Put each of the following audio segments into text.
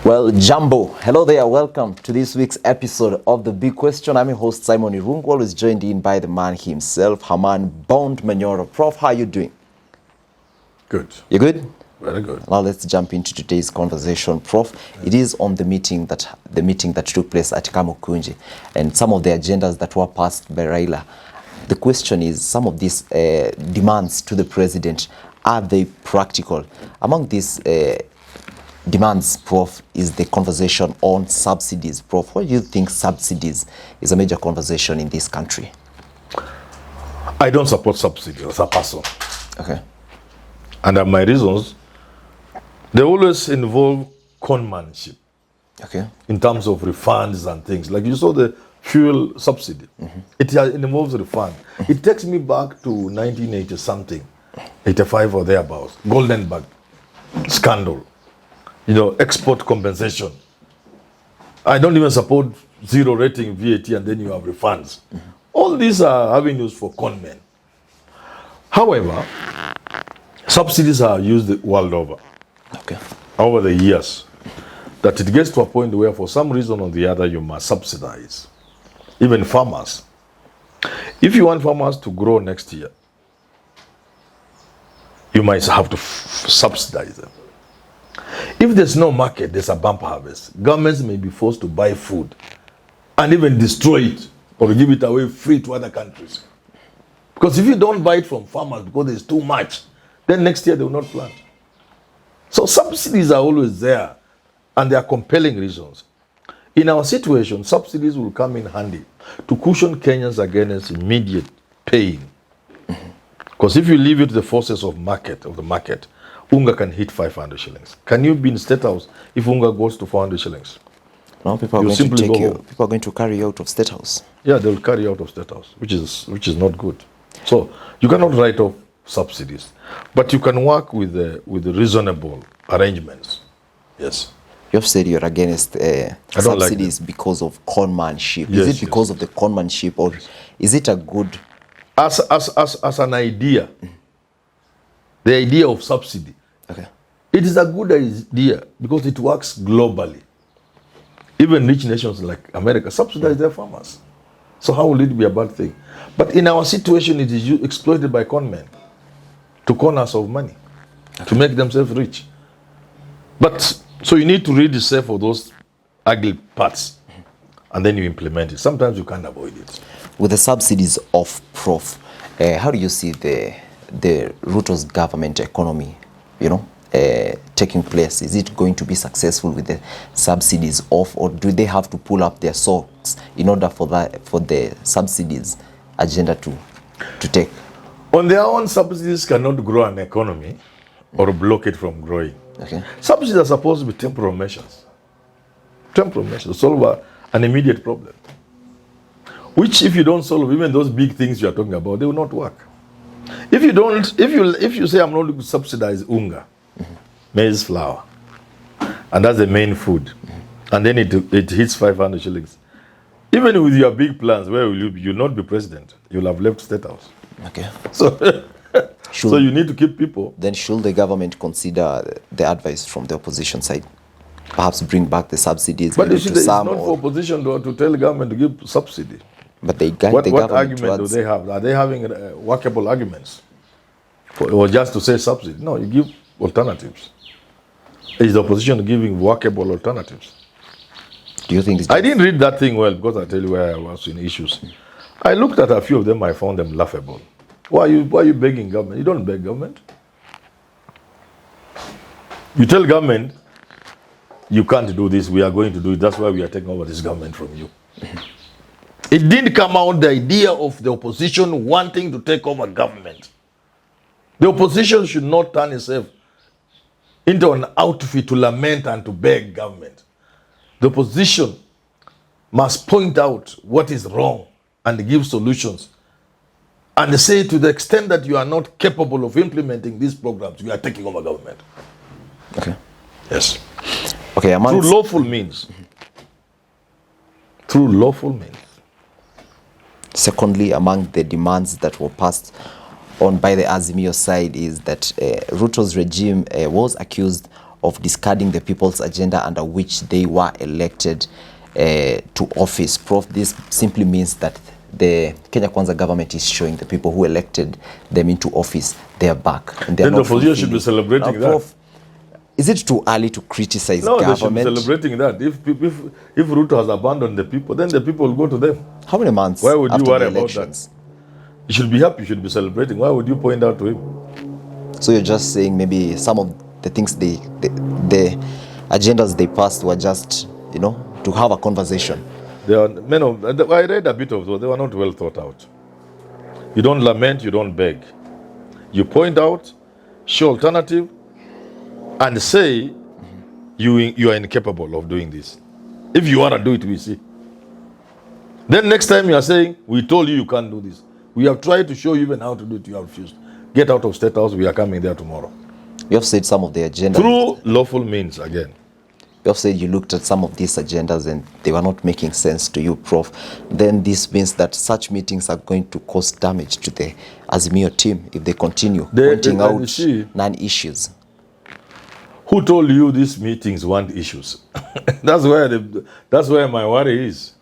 Well, Jumbo, hello there. Welcome to this week's episode of The Big Question. I'm your host, Simon Irungu, always joined in by the man himself, Herman Manyora. Prof, how are you doing? Good. You good? Very good. Now let's jump into today's conversation, Prof. It is on the meeting that took place at Kamukunji and some of the agendas that were passed by Raila. The question is, some of these demands to the president, are they practical? Among these demands, Prof, is the conversation on subsidies. Prof, why do you think subsidies is a major conversation in this country? I don't support subsidies as a person. Okay. And my reasons, they always involve conmanship. Okay. In terms of refunds and things. Like you saw the fuel subsidy. Mm-hmm. It involves a refund. Mm-hmm. It takes me back to 1980 something, 85 or thereabouts. Golden bag scandal. You know, export compensation. I don't even support zero rating VAT and then you have refunds. Mm-hmm. All these are avenues for con men. However, subsidies are used the world over. Okay. Over the years. That it gets to a point where for some reason or the other you must subsidize. Even farmers. If you want farmers to grow next year, you might have to subsidize them. If there's no market, there's a bumper harvest. Governments may be forced to buy food and even destroy it or give it away free to other countries. Because if you don't buy it from farmers because there's too much, then next year they will not plant. So subsidies are always there and there are compelling reasons. In our situation, subsidies will come in handy to cushion Kenyans against immediate pain. Because if you leave it to the forces of the market, Unga can hit 500 shillings. Can you be in State House if Unga goes to 400 shillings? No, people are going to carry you out of State House. Yeah, they will carry you out of State House, which is not good. So you cannot write off subsidies, but you can work with the reasonable arrangements. Yes. You have said you're against subsidies because of conmanship. Yes, is it because of the conmanship, or is it a good? As an idea, the idea of subsidy. Okay. It is a good idea because it works globally. Even rich nations like America subsidize their farmers. So how will it be a bad thing? But in our situation, it is exploited by con men to con us of money, to make themselves rich. But so you need to read the self of those ugly parts, and then you implement it. Sometimes you can't avoid it. With the subsidies of Prof, how do you see the Ruto's government economy, taking place? Is it going to be successful with the subsidies off, or do they have to pull up their socks in order for the subsidies agenda to take? On their own, subsidies cannot grow an economy or block it from growing. Okay. Subsidies are supposed to be temporal measures. Temporal measures to solve an immediate problem. Which, if you don't solve even those big things you are talking about, they will not work. If you say I'm not going to subsidize unga, maize flour, and that's the main food, and then it hits 500 shillings. Even with your big plans, where will you be? You'll not be president. You'll have left State House. Okay. So you need to keep people. Then should the government consider the advice from the opposition side? Perhaps bring back the subsidies. But you see, it's not for opposition to tell the government to give subsidy. But they guide the government. What argument do they have? Are they having workable arguments? Or just to say subsidy? No, you give alternatives. Is the opposition giving workable alternatives? Do you think I didn't read that thing well because I tell you where I was in issues. I looked at a few of them, I found them laughable. Why are you begging government? You don't beg government. You tell government, you can't do this, we are going to do it, that's why we are taking over this government from you. It didn't come out the idea of the opposition wanting to take over government. The opposition should not turn itself into an outfit to lament and to beg government. The opposition must point out what is wrong and give solutions. And say, to the extent that you are not capable of implementing these programs, you are taking over government. Okay. Yes. Okay. Through lawful means. Through lawful means. Secondly, among the demands that were passed on by the Azimio side is that Ruto's regime was accused of discarding the people's agenda under which they were elected to office. Prof, this simply means that the Kenya Kwanza government is showing the people who elected them into office they are back. And then the opposition should be celebrating that. Prof, is it too early to criticize government? No, they should be celebrating that. If Ruto has abandoned the people, then the people will go to them. How many months Why would you after worry the about elections? that? You should be happy, you should be celebrating. Why would you point out to him? So you're just saying maybe some of the things the agendas they passed were just, you know, to have a conversation. I read a bit of those. They were not well thought out. You don't lament, you don't beg. You point out, show alternative, and say you are incapable of doing this. If you want to do it, we see. Then next time you are saying, we told you can't do this. We have tried to show you even how to do it, you have refused. Get out of State House, we are coming there tomorrow. You have said some of the agendas. Through lawful means, again. You have said you looked at some of these agendas and they were not making sense to you, Prof. Then this means that such meetings are going to cause damage to the Azimio team if they continue pointing out non-issues. Who told you these meetings want issues? That's where my worry is.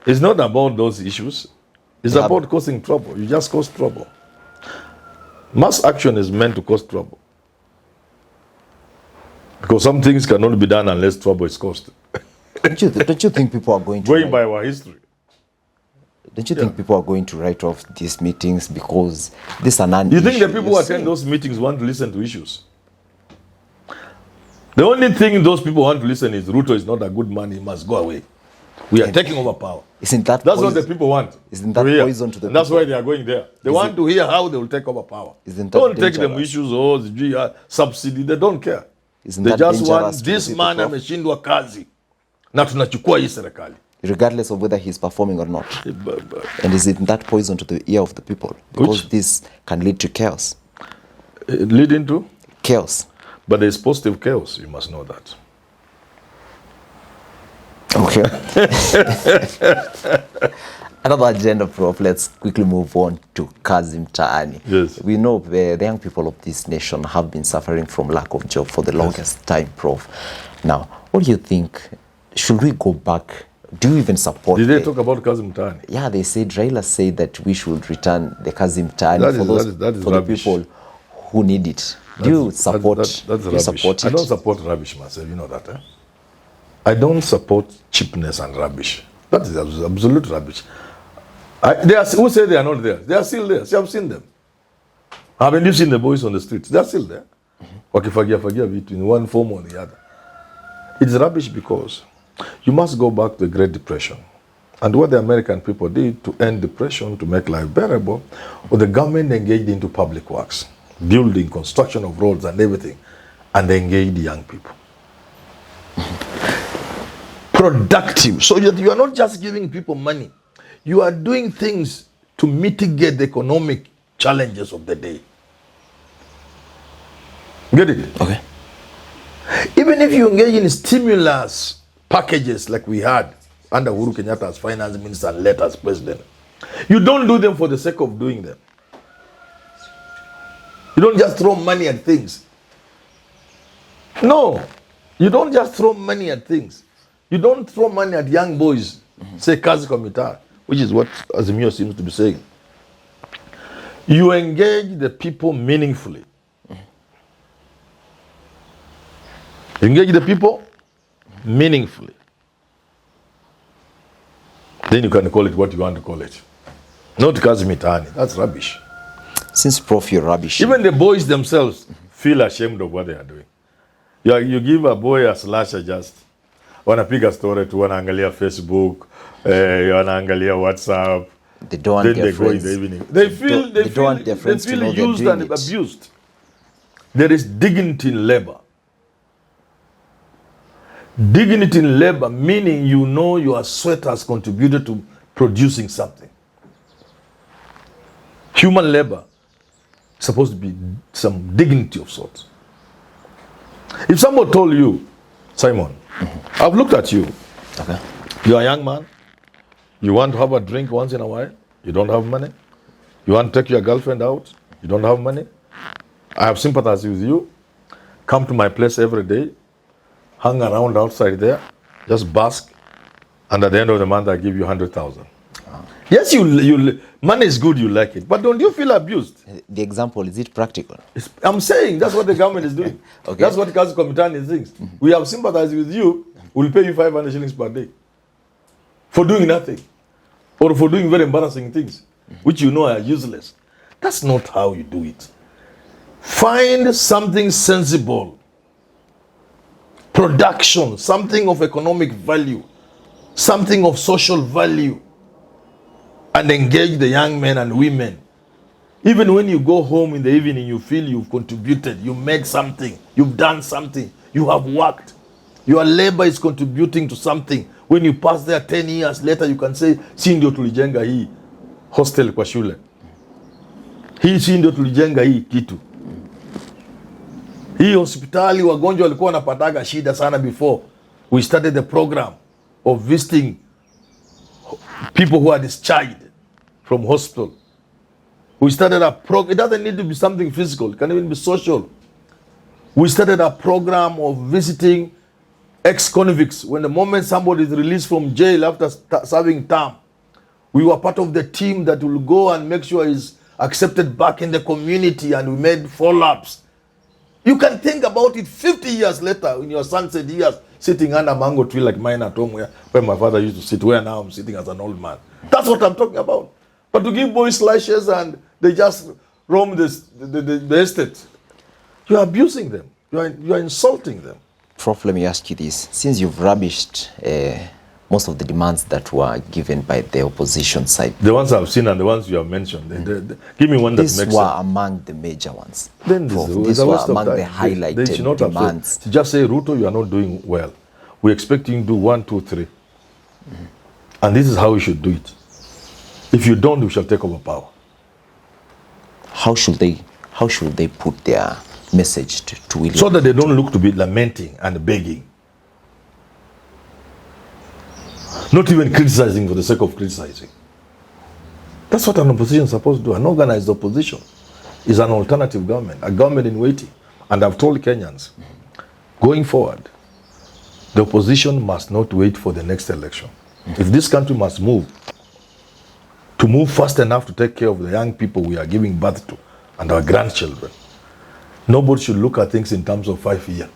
It's not about those issues. It's about causing trouble. You just cause trouble. Mass action is meant to cause trouble. Because some things cannot be done unless trouble is caused. Don't you think people are going to... Going by our history. Don't you think people are going to write off these meetings because these are non-issues? You think the people who attend those meetings want to listen to issues? The only thing those people want to listen is Ruto is not a good man, he must go away. We are taking over power. That's what the people want. Isn't that poison to the people? That's why they are going there. They want to hear how they will take over power. Don't take them issues or subsidy. They don't care. They just want this man ameshindwa kazi na tunachukua hii serikali. Regardless of whether he's performing or not. And isn't that poison to the ear of the people? Because this can lead to chaos. Lead into? Chaos. But there's positive chaos, you must know that. Okay. Another agenda, Prof. Let's quickly move on to Kazi Mtaani. Yes. We know the young people of this nation have been suffering from lack of job for the longest time, Prof. Now, what do you think? Should we go back? Do you even support? Did they talk about Kazi Mtaani? Yeah, they said, Raila said that we should return the Kazi Mtaani for the people who need it. Do you support? That's rubbish. I don't support rubbish myself. You know that, eh? I don't support cheapness and rubbish. That is absolute rubbish. Who say they are not there? They are still there. See, I've seen them. Haven't you seen the boys on the streets? They are still there. Wakifagia vitu in one form or the other. It's rubbish because you must go back to the Great Depression. And what the American people did to end depression, to make life bearable, or the government engaged into public works, building, construction of roads and everything, and they engaged young people. Productive, so that you are not just giving people money, you are doing things to mitigate the economic challenges of the day. Get it? Okay. Even if you engage in stimulus packages like we had under Uhuru Kenyatta as finance minister and later as president, you don't do them for the sake of doing them. You don't just throw money at things. No, you don't just throw money at things. You don't throw money at young boys, say kazi kwa mitaa, which is what Azimio seems to be saying. You engage the people meaningfully. Engage the people meaningfully. Then you can call it what you want to call it. Not kazi mitaani. That's rubbish. Since, Prof, you're rubbish. Even the boys themselves feel ashamed of what they are doing. You give a boy a slasher just. Wanapiga story tu, wanaangalia Facebook, wanaangalia WhatsApp. They don't then they go in the evening. They feel used and abused. There is dignity in labor. Dignity in labor, meaning you know your sweat has contributed to producing something. Human labor is supposed to be some dignity of sorts. If someone told you, Simon, I've looked at you. Okay. You're a young man. You want to have a drink once in a while. You don't have money. You want to take your girlfriend out. You don't have money. I have sympathized with you. come to my place every day, hang around outside there, just bask, and at the end of the month I give you 100,000. Yes, you money is good, you like it, but don't you feel abused? The example, is it practical? I'm saying that's what the government is doing. Okay. That's what Kazi Komitani thinks. We have sympathized with you, we'll pay you 500 shillings per day for doing nothing or for doing very embarrassing things, which you know are useless. That's not how you do it. Find something sensible, production, something of economic value, something of social value, and engage the young men and women. Even when you go home in the evening, you feel you've contributed, you made something, you've done something, you have worked. Your labor is contributing to something. When you pass there 10 years later, you can say, si ndio tulijenga hii hostel kwa shule. Hii si ndio tulijenga hii kitu. Hii hospitali wagonjwa walikuwa wanapataga shida sana before we started the program of visiting people who are discharged from hospital. We started a program. It doesn't need to be something physical. It can even be social. We started a program of visiting ex-convicts. When the moment somebody is released from jail after serving term, we were part of the team that will go and make sure he's accepted back in the community, and we made follow-ups. You can think about it 50 years later in your sunset years, sitting under a mango tree like mine at home where my father used to sit, where now I'm sitting as an old man. That's what I'm talking about. But to give boys slashes and they just roam the estate, you are abusing them. You are insulting them. Prof, let me ask you this. Since you've rubbished most of the demands that were given by the opposition side. The ones I've seen and the ones you have mentioned. Give me one that makes sense. These were among the major ones. Then these were among the highlighted demands. To just say, Ruto, you are not doing well. We're expecting you to do 1, 2, 3. And this is how we should do it. If you don't, we shall take over power. How should they put their message to William? So that they don't look to be lamenting and begging. Not even criticizing for the sake of criticizing. That's what an opposition is supposed to do. An organized opposition is an alternative government, a government in waiting. And I've told Kenyans, going forward, the opposition must not wait for the next election. If this country must move, to move fast enough to take care of the young people we are giving birth to and our grandchildren, nobody should look at things in terms of 5 years.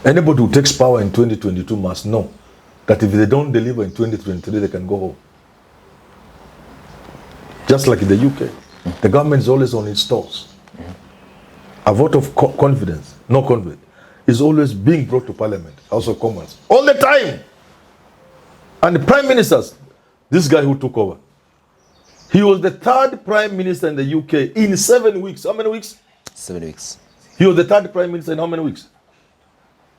Anybody who takes power in 2022 must know that if they don't deliver in 2023, they can go home. Just like in the UK, the government is always on its toes. A vote of confidence, no confidence, is always being brought to Parliament, House of Commons, all the time. And the Prime Ministers, this guy who took over, he was the 3rd Prime Minister in the UK in 7 weeks. How many weeks? 7 weeks. He was the 3rd Prime Minister in how many weeks?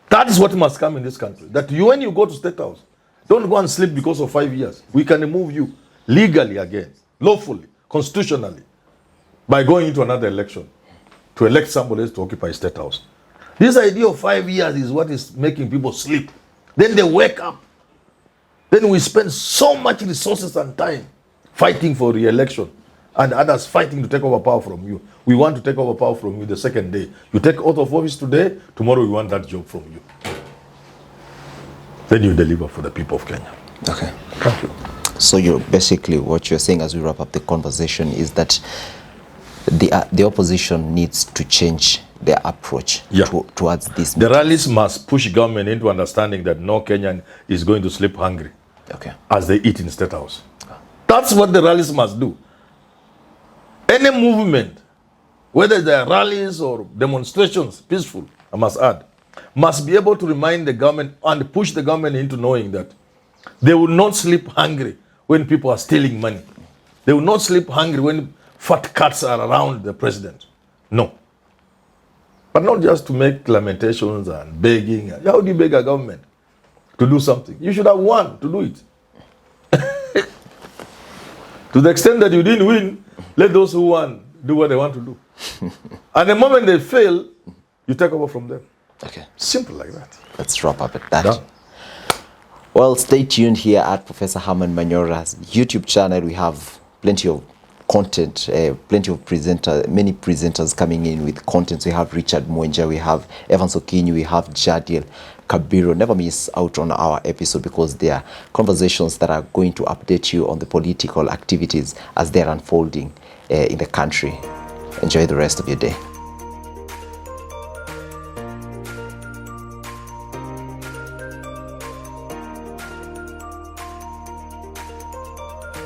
That is what must come in this country. That you, when you go to State House, don't go and sleep because of 5 years. We can remove you legally again, lawfully, constitutionally, by going into another election to elect somebody else to occupy State House. This idea of 5 years is what is making people sleep. Then they wake up. Then we spend so much resources and time fighting for re-election, and others fighting to take over power from you. We want to take over power from you the second day. You take oath of office today, tomorrow we want that job from you. Then you deliver for the people of Kenya. Okay. Thank you. So you're basically, what you're saying as we wrap up the conversation is that the opposition needs to change their approach towards this. The rallies must push government into understanding that no Kenyan is going to sleep hungry as they eat in State House. That's what the rallies must do. Any movement, whether they are rallies or demonstrations, peaceful, I must add, must be able to remind the government and push the government into knowing that they will not sleep hungry when people are stealing money. They will not sleep hungry when fat cats are around the president. No. But not just to make lamentations and begging. How do you beg a government to do something? You should have won to do it. To the extent that you didn't win, let those who won do what they want to do. And the moment they fail, you take over from them. Okay. Simple like that. Let's wrap up at that. Done. Well, stay tuned here at Professor Herman Manyora's YouTube channel. We have plenty of content, plenty of many presenters coming in with content. We have Richard Mwenja, we have Evans Okinyi, we have Jadiel Kabiro. Never miss out on our episode, because they are conversations that are going to update you on the political activities as they are unfolding in the country. Enjoy the rest of your day.